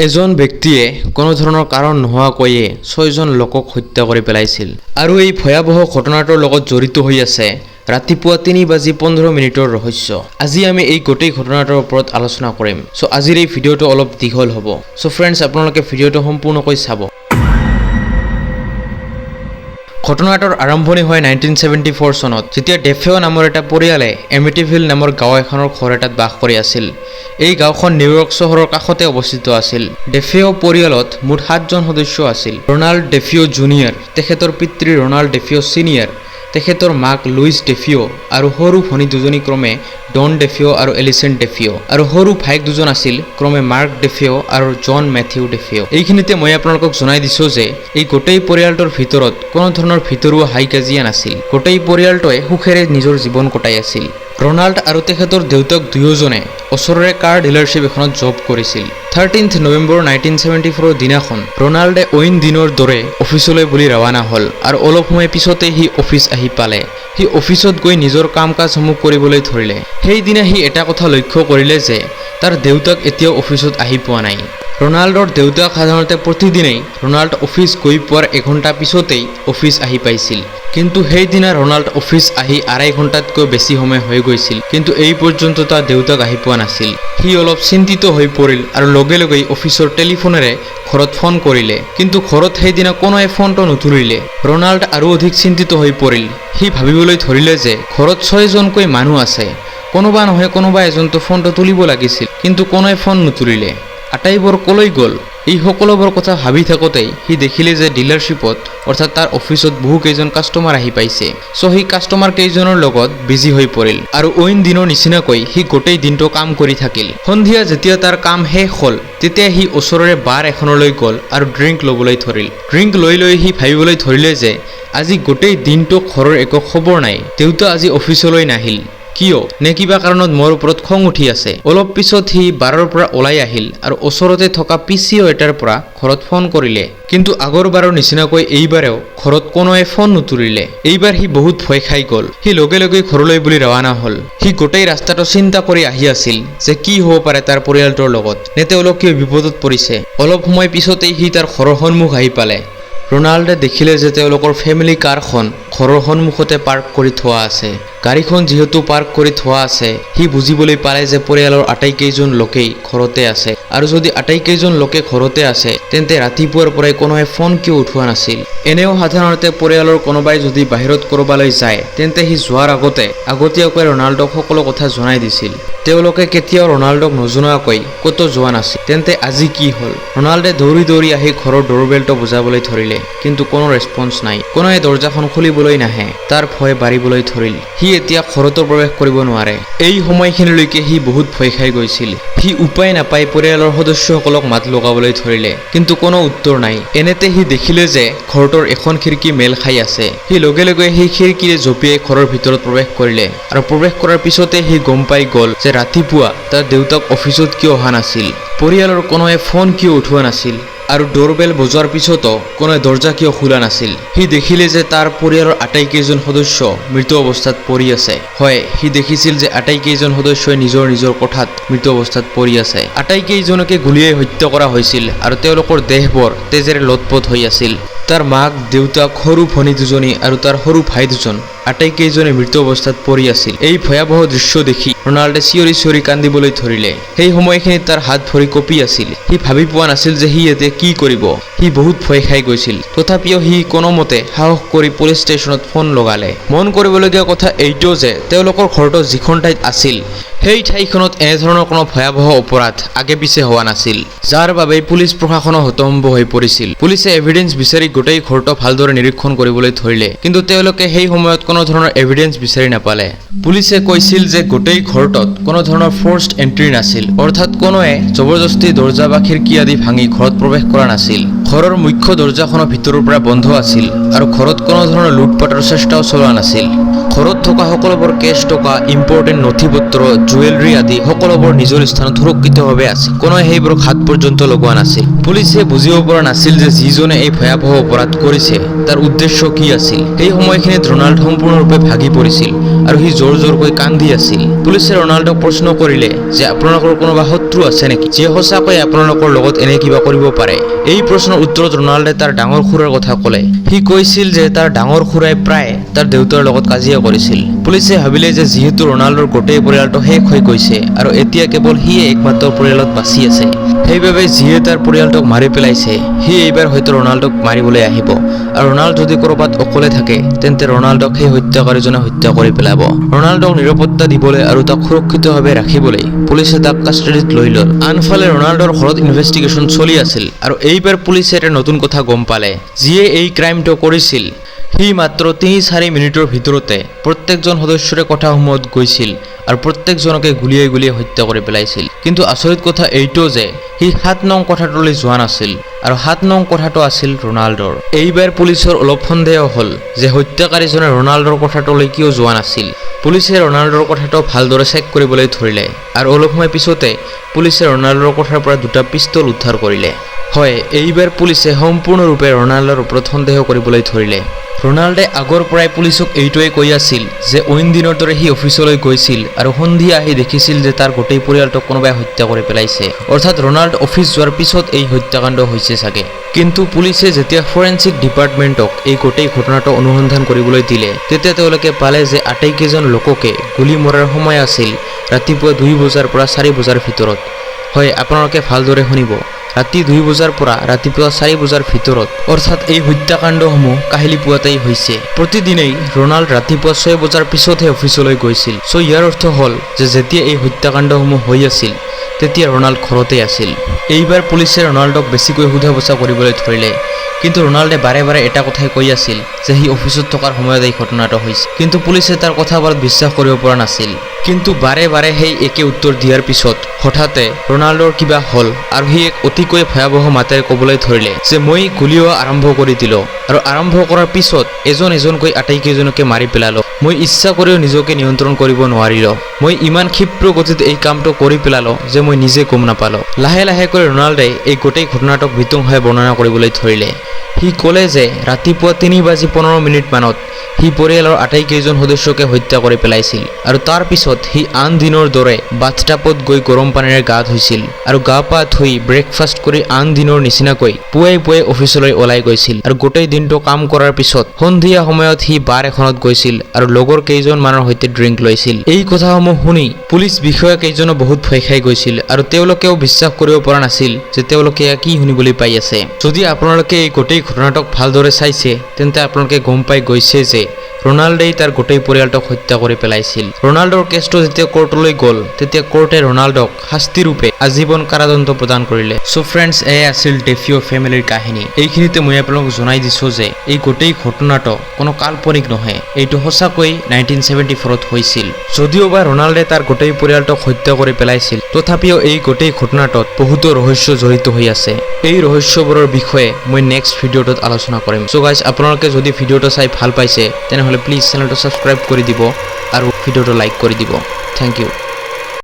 এজন ব্যক্তিয়ে কোনো ধৰণৰ কাৰণ নোহোৱাকৈয়ে ৬জন লোকক হত্যা কৰি পেলাইছিল আৰু এই ভয়াৱহ ঘটনাটোৰ লগত জড়িত হৈ আছে ৰাতিপুৱা ৩:১৫ ৰহস্য। আজি আমি এই গোটেই ঘটনাটোৰ ওপৰত আলোচনা কৰিম। সো আজিৰ এই ভিডিঅ'টো অলপ দীঘল হ'ব। সো ফ্ৰেণ্ডছ, আপোনালোকে ভিডিঅ'টো সম্পূৰ্ণকৈ চাব। ঘটনাটোৰ আৰম্ভণি হয় 1974 চনত, যেতিয়া ডেফেও নামৰ এটা পৰিয়ালে এমিটিভিল নামৰ গাঁও এখনৰ ঘৰ এটাত বাস কৰি আছিল। এই গাঁওখন নিউয়ৰ্ক চহৰৰ কাষতে অৱস্থিত আছিল। ডেফেও পৰিয়ালত মুঠ 7জন সদস্য আছিল। ৰনাল্ড ডেফিও জুনিয়ৰ, তেখেতৰ পিতৃ ৰনাল্ড ডেফিও চিনিয়ৰ, তেখেতৰ মাক লুইচ ডেফিও আৰু সৰু ভনী দুজনী ক্ৰমে ডন ডেফিও আৰু এলিচেণ্ট ডেফিও, আৰু সৰু ভাইক দুজন আছিল ক্ৰমে মাৰ্ক ডেফিও আৰু জন মেথিউ ডেফিও। এইখিনিতে মই আপোনালোকক জনাই দিছোঁ যে এই গোটেই পৰিয়ালটোৰ ভিতৰত কোনো ধৰণৰ ভিতৰুৱা হাই কাজিয়া নাছিল। গোটেই পৰিয়ালটোৱে সুখেৰে নিজৰ জীৱন কটাই আছিল। ৰনাল্ড আৰু তেখেতৰ দেউতাক দুয়োজনে ওচৰৰে কাৰ ডিলাৰশ্বিপ এখনত জব কৰিছিল। 13 নৱেম্বৰ 1974 দিনাখন ৰনাল্ডে অইন দিনৰ দৰে অফিচলৈ বুলি ৰাৱানা হ'ল আৰু অলপ সময় পিছতে সি অফিচ আহি পালে। সি অফিচত গৈ নিজৰ কাম কাজসমূহ কৰিবলৈ ধৰিলে। সেইদিনা সি এটা কথা লক্ষ্য কৰিলে যে তাৰ দেউতাক এতিয়াও অফিচত আহি পোৱা নাই। ৰনাল্ডৰ দেউতাক সাধাৰণতে প্ৰতিদিনেই ৰনাল্ড অফিচ গৈ পোৱাৰ এঘণ্টা পিছতেই অফিচ আহি পাইছিল, কিন্তু সেইদিনা ৰনাল্ড অফিচ আহি 2.5 ঘণ্টাতকৈ বেছি সময় হৈ গৈছিল, কিন্তু এই পৰ্যন্ত তাৰ দেউতাক আহি পোৱা নাছিল। সি অলপ চিন্তিত হৈ পৰিল আৰু লগে লগেই অফিচৰ টেলিফোনেৰে ঘৰত ফোন কৰিলে, কিন্তু ঘৰত সেইদিনা কোনোৱে ফোনটো নুতুলিলে। ৰনাল্ড আৰু অধিক চিন্তিত হৈ পৰিল। সি ভাবিবলৈ ধৰিলে যে ঘৰত 6জনকৈ মানুহ আছে, কোনোবা নহয় কোনোবা এজনতো ফোনটো তুলিব লাগিছিল, কিন্তু কোনোৱে ফোন নুতুলিলে। আটাইবোৰ কলৈ গ'ল? এই সকলোবোৰ কথা ভাবি থাকোঁতেই সি দেখিলে যে ডিলাৰশ্বিপত অৰ্থাৎ তাৰ অফিচত বহু কেইজন কাষ্টমাৰ আহি পাইছে। চ' সেই কাষ্টমাৰ কেইজনৰ লগত বিজি হৈ পৰিল আৰু অইন দিনৰ নিচিনাকৈ সি গোটেই দিনটো কাম কৰি থাকিল। সন্ধিয়া যেতিয়া তাৰ কাম শেষ হ'ল, তেতিয়া সি ওচৰৰে বাৰ এখনলৈ গ'ল আৰু ড্ৰিংক ল'বলৈ ধৰিল। ড্ৰিংক লৈ সি ভাবিবলৈ ধৰিলে যে আজি গোটেই দিনটো ঘৰৰ একো খবৰ নাই, দেউতা আজি অফিচলৈ নাহিল কিয়, নে কিবা কাৰণত মোৰ ওপৰত খং উঠি আছে। অলপ পিছত সি বাৰৰ পৰা ওলাই আহিল আৰু ওচৰতে থকা PCO এটাৰ পৰা ঘৰত ফোন কৰিলে, কিন্তু আগৰ বাৰৰ নিচিনাকৈ এইবাৰেও ঘৰত কোনোৱে ফোন নুতুলিলে। এইবাৰ সি বহুত ভয় খাই গ'ল। সি লগে লগে ঘৰলৈ বুলি ৰাৱানা হ'ল। সি গোটেই ৰাস্তাটো চিন্তা কৰি আহি আছিল যে কি হ'ব পাৰে তাৰ পৰিয়ালটোৰ লগত, নে তেওঁলোক কিয় বিপদত পৰিছে। অলপ সময় পিছতেই সি তাৰ ঘৰৰ সন্মুখ আহি পালে। ৰনাল্ডে দেখিলে যে তেওঁলোকৰ ফেমিলি কাৰখন ঘৰৰ সন্মুখতে পাৰ্ক কৰি থোৱা আছে। গাড়ীখন যিহেতু পাৰ্ক কৰি থোৱা আছে, সি বুজিবলৈ পালে যে পৰিয়ালৰ আটাইকেইজন লোকেই ঘৰতে আছে, আৰু যদি আটাইকেইজন লোকে ঘৰতে আছে তেন্তে ৰাতিপুৱাৰ পৰাই কোনোৱে ফোন কিয় উঠোৱা নাছিল। এনেও সাধাৰণতে পৰিয়ালৰ কোনোবাই যদি বাহিৰত কৰবালৈ যায় তেন্তে সি যোৱাৰ আগতীয়াকৈ ৰনাল্ডক সকলো কথা জনাই দিছিল। তেওঁলোকে কেতিয়াও ৰনাল্ডক নজনোৱাকৈ ক'তো যোৱা নাছিল। তেন্তে আজি কি হ'ল? ৰনাল্ডে দৌৰি আহি ঘৰৰ ডোৰবেলটো বজাবলৈ ধৰিলে, কিন্তু কোনো ৰেছপন্স নাই। কোনোৱে দৰ্জাখন খুলিবলৈ নাহে। তাৰ ভয় বাঢ়িবলৈ ধৰিল। সি এতিয়া ঘৰতো প্ৰৱেশ কৰিব নোৱাৰে। এই সময়খিনিলৈকে সি বহুত ভয় খাই গৈছিল। সি উপায় নাপাই পৰিয়ালৰ সদস্যসকলক মাত লগাবলৈ ধৰিলে, কিন্তু কোনো উত্তৰ নাই। এনেতে সি দেখিলে যে ঘৰটোৰ এখন খিৰিকী মেল খাই আছে। সি লগে লগে সেই খিৰিকীৰে জঁপিয়াই ঘৰৰ ভিতৰত প্ৰৱেশ কৰিলে, আৰু প্ৰৱেশ কৰাৰ পিছতে সি গম পাই গ'ল যে ৰাতিপুৱা তাৰ দেউতাক অফিচত কিয় অহা নাছিল, পৰিয়ালৰ কোনোৱে ফোন কিয় উঠোৱা নাছিল, আৰু ডোৰবেল বজোৱাৰ পিছতো কোনোৱে দৰ্জা কিয় খোলা নাছিল। সি দেখিলে যে তাৰ পৰিয়ালৰ আটাইকেইজন সদস্য মৃত অৱস্থাত পৰি আছে। হয়, সি দেখিছিল যে আটাইকেইজন সদস্যই নিজৰ নিজৰ কোঠাত মৃত অৱস্থাত পৰি আছে। আটাইকেইজনকে গুলীয়াই হত্যা কৰা হৈছিল আৰু তেওঁলোকৰ দেহবোৰ তেজেৰে লথপথ হৈ আছিল। তাৰ মাক, দেউতাক, সৰু ভনী দুজনী আৰু তাৰ সৰু ভাই দুজন আটাইকেইজনে মৃত অৱস্থাত পৰি আছিল। এই ভয়াৱহ দৃশ্য দেখি ৰনাল্ডে চিঞৰি কান্দিবলৈ ধৰিলে। সেই সময়খিনিত তাৰ হাত ভৰি কঁপি আছিল। সি ভাবি পোৱা নাছিল যে সি এতিয়া কি কৰিব। সি বহুত ভয় খাই গৈছিল। তথাপিও সি কোনোমতে সাহস কৰি পুলিচ ষ্টেচনত ফোন লগালে। মন কৰিবলগীয়া কথা এইটো যে তেওঁলোকৰ ঘৰটো যিখন ঠাইত আছিল সেই ঠাইখনত এনেধৰণৰ কোনো ভয়াৱহ অপৰাধ আগে পিছে হোৱা নাছিল, যাৰ বাবে পুলিচ প্ৰশাসনো হতভম্ব হৈ পৰিছিল। পুলিচে এভিডেন্স বিচাৰি গোটেই ঘৰটো ভালদৰে নিৰীক্ষণ কৰিবলৈ ধৰিলে, কিন্তু তেওঁলোকে সেই সময়ত কোনো ধৰণৰ এভিডেন্স বিচাৰি নাপালে। পুলিচে কৈছিল যে গোটেই ঘৰটোত কোনো ধৰণৰ ফৰ্চড এন্ট্ৰি নাছিল, অৰ্থাৎ কোনোৱে জবৰদস্তি দৰ্জা বা খিৰিকী আদি ভাঙি ঘৰত প্ৰৱেশ কৰা নাছিল। ঘৰৰ মুখ্য দৰ্জাখনো ভিতৰৰ পৰা বন্ধ আছিল, আৰু ঘৰত কোনো ধৰণৰ লুটপাটৰ চেষ্টাও চলোৱা নাছিল। ঘৰত থকা সকলোবোৰ কেছ টকা, ইম্পৰ্টেণ্ট নথি-পত্ৰ, জুৱেলাৰী আদি সকলোবোৰ নিজৰ স্থানত সুৰক্ষিতভাৱে আছিল। কোনোৱে সেইবোৰক হাত পৰ্যন্ত লগোৱা নাছিল। পুলিচে বুজিব পৰা নাছিল যে যিজনে এই ভয়াৱহ অপৰাধ কৰিছে তাৰ উদ্দেশ্য কি আছিল। সেই সময়খিনিত ৰনাল্ড সম্পূৰ্ণৰূপে ভাগি পৰিছিল আৰু সি জোৰকৈ কান্দি আছিল। পুলিচে ৰনাল্ডক প্ৰশ্ন কৰিলে যে আপোনালোকৰ কোনোবা শত্ৰু আছে নেকি যে সঁচাকৈ আপোনালোকৰ লগত এনে কিবা কৰিব পাৰে এই প্ৰশ্নৰ উত্তৰত ৰনাল্ডে তাৰ ডাঙৰ খুৰাৰ কথা ক'লে সি কৈছিল যে তাৰ ডাঙৰ খুৰাই প্ৰায় তাৰ দেউতাৰ লগত কাজিয়া কৰিছিল পুলিচে ভাবিলে যে যিহেতু ৰনাল্ডৰ গোটেই পৰিয়ালটো শেষ হৈ গৈছে আৰু এতিয়া কেৱল সিয়ে একমাত্ৰ পৰিয়ালত বাচি আছে সেইবাবে যিয়ে তাৰ পৰিয়ালটোক মাৰি পেলাইছে সি এইবাৰ হয়তো ৰনাল্ডক মাৰিবলৈ আহিব আৰু ৰনাল্ড যদি ক'ৰবাত অকলে থাকে তেন্তে ৰনাল্ডক সেই হত্যাকাৰীজনে হত্যা কৰি পেলাব ৰনাল্ডক নিৰাপত্তা দিবলৈ আৰু তাক সুৰক্ষিতভাৱে ৰাখিবলৈ পুলিচে তাক কাষ্টডিত লৈ ল'ল আনফালে ৰনাল্ডৰ ঘৰত ইনভেষ্টিগেশ্যন চলি আছিল আৰু এইবাৰ পুলিচে এটা নতুন কথা গম পালে যিয়ে এই ক্ৰাইমটো কৰিছিল সি মাত্ৰ 3-4 মিনিটৰ ভিতৰতে প্ৰত্যেকজন সদস্যৰে কথাসমূহত গৈছিল আৰু প্ৰত্যেকজনকে গুলিয়াই হত্যা কৰি পেলাইছিল কিন্তু আচৰিত কথা এইটো যে সি 7 নং কোঠাটোলৈ যোৱা নাছিল আৰু 7 নং কোঠাটো আছিল ৰনাল্ডৰ এইবাৰ পুলিচৰ অলপ সন্দেহ হ'ল যে হত্যাকাৰীজনে ৰনাল্ডৰ কোঠাটোলৈ কিয় যোৱা নাছিল পুলিচে ৰনাল্ডৰ কোঠাটো ভালদৰে চেক কৰিবলৈ ধৰিলে আৰু অলপ সময় পিছতে পুলিচে ৰনাল্ডৰ কোঠাৰ পৰা দুটা পিস্তল উদ্ধাৰ কৰিলে হয় এইবাৰ পুলিচে সম্পূৰ্ণৰূপে ৰনাল্ডৰ ওপৰত সন্দেহ কৰিবলৈ ধৰিলে ৰনাল্ডে আগৰ পৰাই পুলিচক এইটোৱে কৈ আছিল যে অইন দিনৰ দৰে সি অফিচলৈ গৈছিল আৰু সন্ধিয়া আহি দেখিছিল যে তাৰ গোটেই পৰিয়ালটোক কোনোবাই হত্যা কৰি পেলাইছে অৰ্থাৎ ৰনাল্ড অফিচ যোৱাৰ পিছত এই হত্যাকাণ্ড হৈছে চাগে কিন্তু পুলিচে যেতিয়া ফৰেনচিক ডিপাৰ্টমেণ্টক এই গোটেই ঘটনাটো অনুসন্ধান কৰিবলৈ দিলে তেতিয়া তেওঁলোকে পালে যে আটাইকেইজন লোককে গুলি মৰাৰ সময় আছিল ৰাতিপুৱা 2 বজাৰ পৰা 4 বজাৰ ভিতৰত হয় আপোনালোকে ভালদৰে শুনিব ৰাতি 2 বজাৰ পৰা ৰাতিপুৱা 4 বজাৰ ভিতৰত অৰ্থাৎ এই হত্যাকাণ্ডসমূহ কাহিলি পুৱাতেই হৈছে প্ৰতিদিনেই ৰনাল্ড ৰাতিপুৱা 6 বজাৰ পিছতহে অফিচলৈ গৈছিল সো ইয়াৰ অৰ্থ হ'ল যে যেতিয়া এই হত্যাকাণ্ডসমূহ হৈ আছিল তেতিয়া ৰনাল্ড ঘৰতে আছিল এইবাৰ পুলিচে ৰনাল্ডক বেছিকৈ সোধা-পোছা কৰিবলৈ ধৰিলে কিন্তু ৰনাল্ডে বাৰে বাৰে এটা কথাই কৈ আছিল যে সি অফিচত থকাৰ সময়ত এই ঘটনাটো হৈছে কিন্তু পুলিচে তাৰ কথাবোৰত বিশ্বাস কৰিব পৰা নাছিল কিন্তু বাৰে বাৰে সেই একে উত্তৰ দিয়াৰ পিছত হঠাতে ৰনাল্ডৰ কিবা হ'ল আৰু সি এক অতিকৈ ভয়াৱহ মাতেৰে ক'বলৈ ধৰিলে যে মই গুলিওৱা আৰম্ভ কৰি দিলো আৰু আৰম্ভ কৰাৰ পিছত এজনকৈ আটাইকেইজনকে মাৰি পেলালো মই ইচ্ছা কৰিও নিজকে নিয়ন্ত্ৰণ কৰিব নোৱাৰিলো মই ইমান ক্ষিপ্ৰ গতিত এই কামটো কৰি পেলালো যে মই নিজে গম নাপালো লাহে লাহেকৈ ৰনাল্ডে এই গোটেই ঘটনাটোক বিতংভাৱে বৰ্ণনা কৰিবলৈ ধৰিলে সি ক'লে যে ৰাতিপুৱা 3:15 মানত সি পৰিয়ালৰ আটাইকেইজন সদস্যকে হত্যা কৰি পেলাইছিল আৰু তাৰ পিছত সি আন দিনৰ দৰে বাথটাবত গৈ গৰম পানীৰে গা ধুইছিল আৰু গা পা ধুই ব্ৰেকফাষ্ট কৰি আন দিনৰ নিচিনাকৈ পুৱাই অফিচলৈ ওলাই গৈছিল আৰু গোটেই দিনটো কাম কৰাৰ পিছত সন্ধিয়া সময়ত সি বাৰ এখনত গৈছিল আৰু লগৰ কেইজনমানৰ সৈতে ড্ৰিংক লৈছিল এই কথাসমূহ শুনি পুলিচ বিষয়া কেইজনো বহুত ভয় খাই গৈছিল আৰু তেওঁলোকেও বিশ্বাস কৰিব পৰা নাছিল যে তেওঁলোকে কি শুনিবলৈ পাই আছে যদি আপোনালোকে এই গোটেই ঘটনাটোক ভালদৰে চাইছে তেন্তে আপোনালোকে গম পাই গৈছে যে ৰনাল্ডেই তাৰ গোটেই পৰিয়ালটোক হত্যা কৰি পেলাইছিল ৰনাল্ডৰ কেছটো যেতিয়া কোৰ্টলৈ গ'ল তেতিয়া কোৰ্টে ৰনাল্ডক শাস্তিৰূপে আজীৱন কাৰাদণ্ড প্ৰদান কৰিলে সো ফ্ৰেণ্ডছ এই আছিল ডেফিও ফেমিলিৰ কাহিনী এইখিনিতে মই আপোনালোকক জনাই দিছো যে এই গোটেই ঘটনাটো কোনো কাল্পনিক নহয় এইটো সঁচাকৈ 1974ত হৈছিল যদিওবা ৰনাল্ডে তাৰ গোটেই পৰিয়ালটোক হত্যা কৰি পেলাইছিল তথাপিও এই গোটেই ঘটনাটোত বহুতো ৰহস্য জড়িত হৈ আছে এই ৰহস্যবোৰৰ বিষয়ে মই নেক্সট ভিডিঅ'টোত আলোচনা কৰিম সো গাইজ আপোনালোকে যদি ভিডিঅ'টো চাই ভাল পাইছে তেনেহ'লে প্লিজ চেনেলটো সাবস্ক্ৰাইব কৰি দিব আৰু ভিডিঅ'টো লাইক কৰি দিব থ্যাংক ইউ